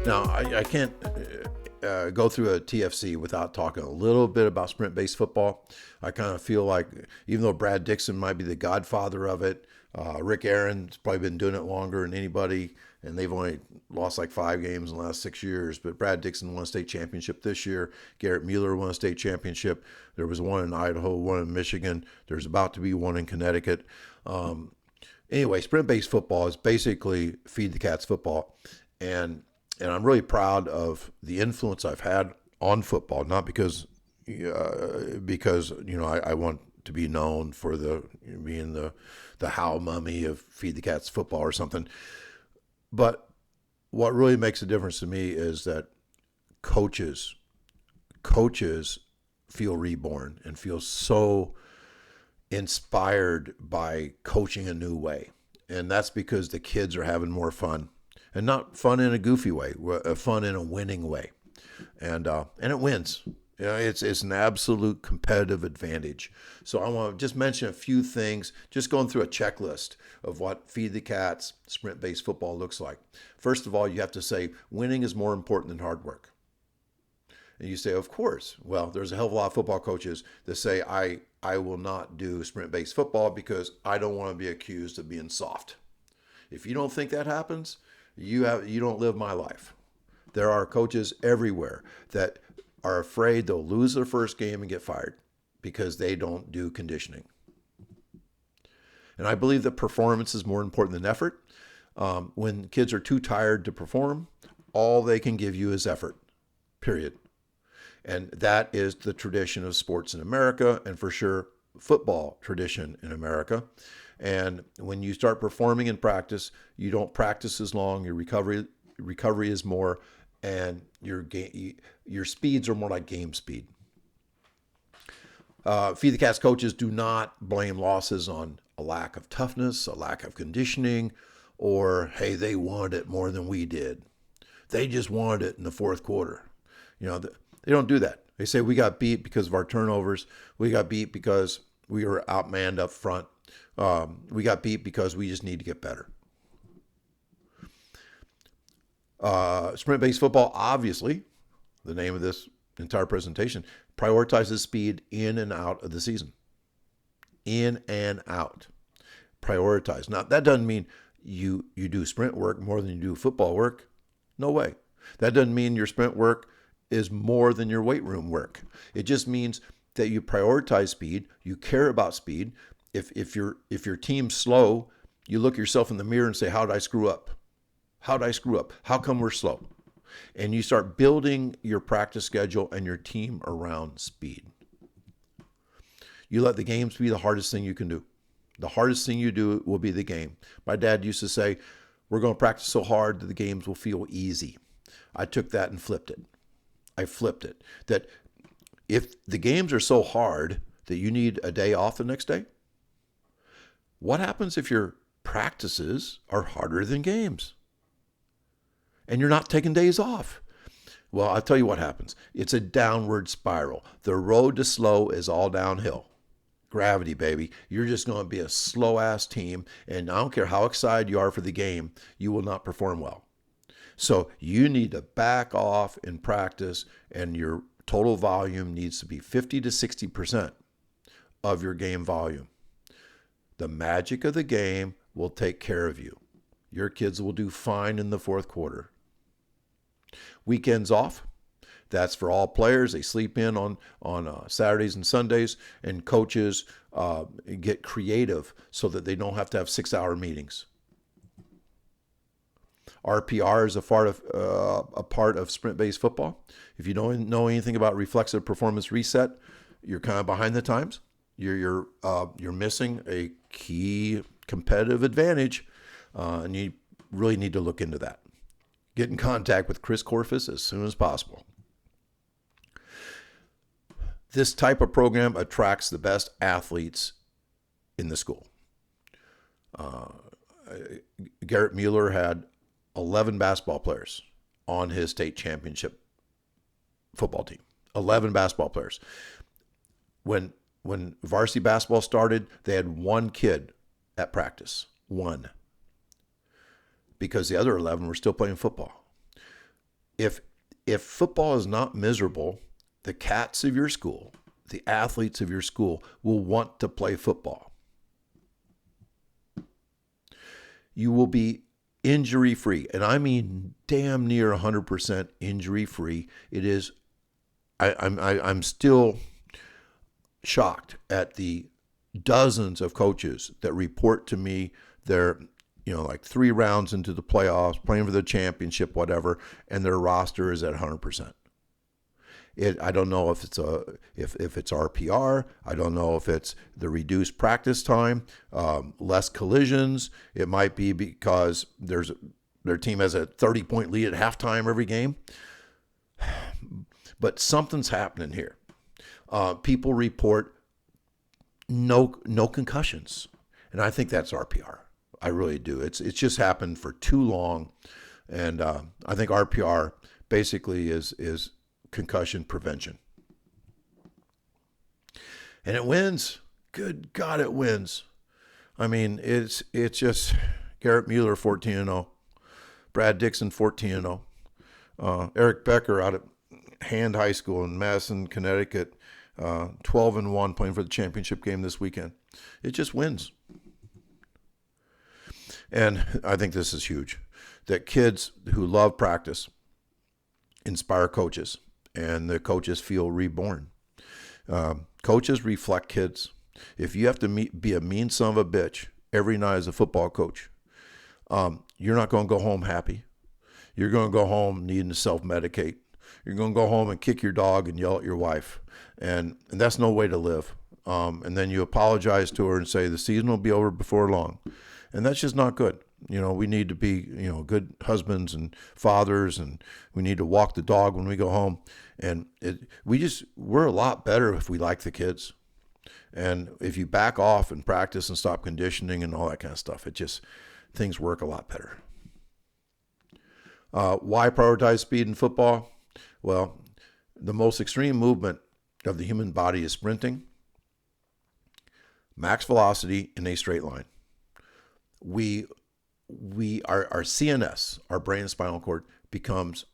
Now, I can't go through a TFC without talking a little bit about sprint-based football. I kind of feel like, even though Brad Dixon might be the godfather of it, Rick Aaron's probably been doing it longer than anybody, and they've only lost like 5 games in the last 6 years. But Brad Dixon won a state championship this year. Garrett Mueller won a state championship. There was one in Idaho, one in Michigan. There's about to be one in Connecticut. Anyway, sprint-based football is basically feed the cats football, and I'm really proud of the influence I've had on football. Not because I want to be known for being the Howl Mummy of feed the cats football or something, but what really makes a difference to me is that coaches feel reborn and feel so inspired by coaching a new way. And that's because the kids are having more fun, and not fun in a goofy way, fun in a winning way. And it wins. It's an absolute competitive advantage. So I want to just mention a few things, just going through a checklist of what Feed the Cats sprint-based football looks like. First of all, you have to say winning is more important than hard work. And you say, of course. Well, there's a hell of a lot of football coaches that say, I will not do sprint-based football because I don't want to be accused of being soft. If you don't think that happens, you don't live my life. There are coaches everywhere that are afraid they'll lose their first game and get fired because they don't do conditioning. And I believe that performance is more important than effort. When kids are too tired to perform, all they can give you is effort, period. And that is the tradition of sports in America, and for sure, football tradition in America. And when you start performing in practice, you don't practice as long, your recovery is more, and your speeds are more like game speed. Feed the Cats coaches do not blame losses on a lack of toughness, a lack of conditioning, or, hey, they wanted it more than we did. They just wanted it in the fourth quarter. They don't do that. They say we got beat because of our turnovers. We got beat because we were outmanned up front. We got beat because we just need to get better. Sprint-based football, obviously, the name of this entire presentation, prioritizes speed in and out of the season. In and out. Prioritize. Now, that doesn't mean you do sprint work more than you do football work. No way. That doesn't mean your sprint work is more than your weight room work. It just means that you prioritize speed, you care about speed. If your team's slow, you look yourself in the mirror and say, how did I screw up? How did I screw up? How come we're slow? And you start building your practice schedule and your team around speed. You let the games be the hardest thing you can do. The hardest thing you do will be the game. My dad used to say, we're going to practice so hard that the games will feel easy. I took that and flipped it. I flipped it. That if the games are so hard that you need a day off the next day, what happens if your practices are harder than games and you're not taking days off? Well, I'll tell you what happens. It's a downward spiral. The road to slow is all downhill. Gravity, baby. You're just going to be a slow-ass team, and I don't care how excited you are for the game, you will not perform well. So you need to back off in practice, and your total volume needs to be 50 to 60% of your game volume. The magic of the game will take care of you. Your kids will do fine in the fourth quarter. Weekends off. That's for all players. They sleep in on Saturdays and Sundays, and coaches get creative so that they don't have to have 6-hour meetings. RPR is a part of sprint-based football. If you don't know anything about reflexive performance reset, you're kind of behind the times. You're missing a key competitive advantage, and you really need to look into that. Get in contact with Chris Corfus as soon as possible. This type of program attracts the best athletes in the school. Garrett Mueller had 11 basketball players on his state championship football team. 11 basketball players. When varsity basketball started, they had one kid at practice. One. Because the other 11 were still playing football. If football is not miserable, the cats of your school, the athletes of your school will want to play football. You will be injury free, and I mean damn near 100% injury free. It is. I'm still shocked at the dozens of coaches that report to me they're like 3 rounds into the playoffs, playing for the championship, whatever, and their roster is at 100%. I don't know if it's if it's RPR. I don't know if it's the reduced practice time, less collisions. It might be because their team has a 30-point lead at halftime every game. But something's happening here. People report no concussions, and I think that's RPR. I really do. It's just happened for too long, and I think RPR basically is concussion prevention. And it wins. Good God, it wins. I mean, it's just Garrett Mueller 14-0, Brad Dixon 14-0, Eric Becker out at Hand High School in Madison, Connecticut, 12-1, playing for the championship game this weekend. It just wins. And I think this is huge, that kids who love practice inspire coaches, and the coaches feel reborn. Coaches reflect kids. If you have to be a mean son of a bitch every night as a football coach, you're not going to go home happy. You're going to go home needing to self-medicate. You're going to go home and kick your dog and yell at your wife. And that's no way to live. And then you apologize to her and say the season will be over before long. And that's just not good. We need to be, good husbands and fathers, and we need to walk the dog when we go home. And we're a lot better if we like the kids. And if you back off and practice and stop conditioning and all that kind of stuff, things work a lot better. Why prioritize speed in football? Well, the most extreme movement of the human body is sprinting, max velocity in a straight line. Our CNS, our brain and spinal cord, becomes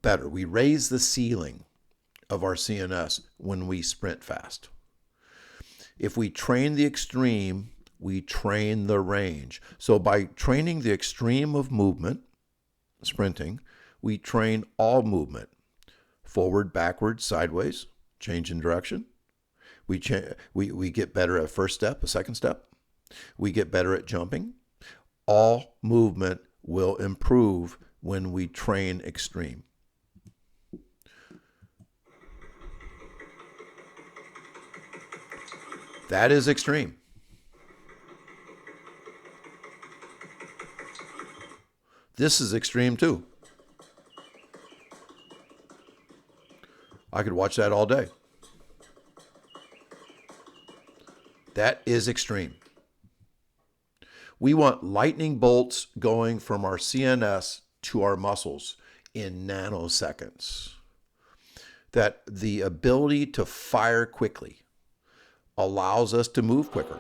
better. We raise the ceiling of our CNS when we sprint fast. If we train the extreme, we train the range. So by training the extreme of movement, sprinting, we train all movement. Forward, backward, sideways, change in direction. We get better at first step, a second step. We get better at jumping. All movement will improve when we train extreme. That is extreme. This is extreme too. I could watch that all day. That is extreme. We want lightning bolts going from our CNS to our muscles in nanoseconds. That the ability to fire quickly allows us to move quicker.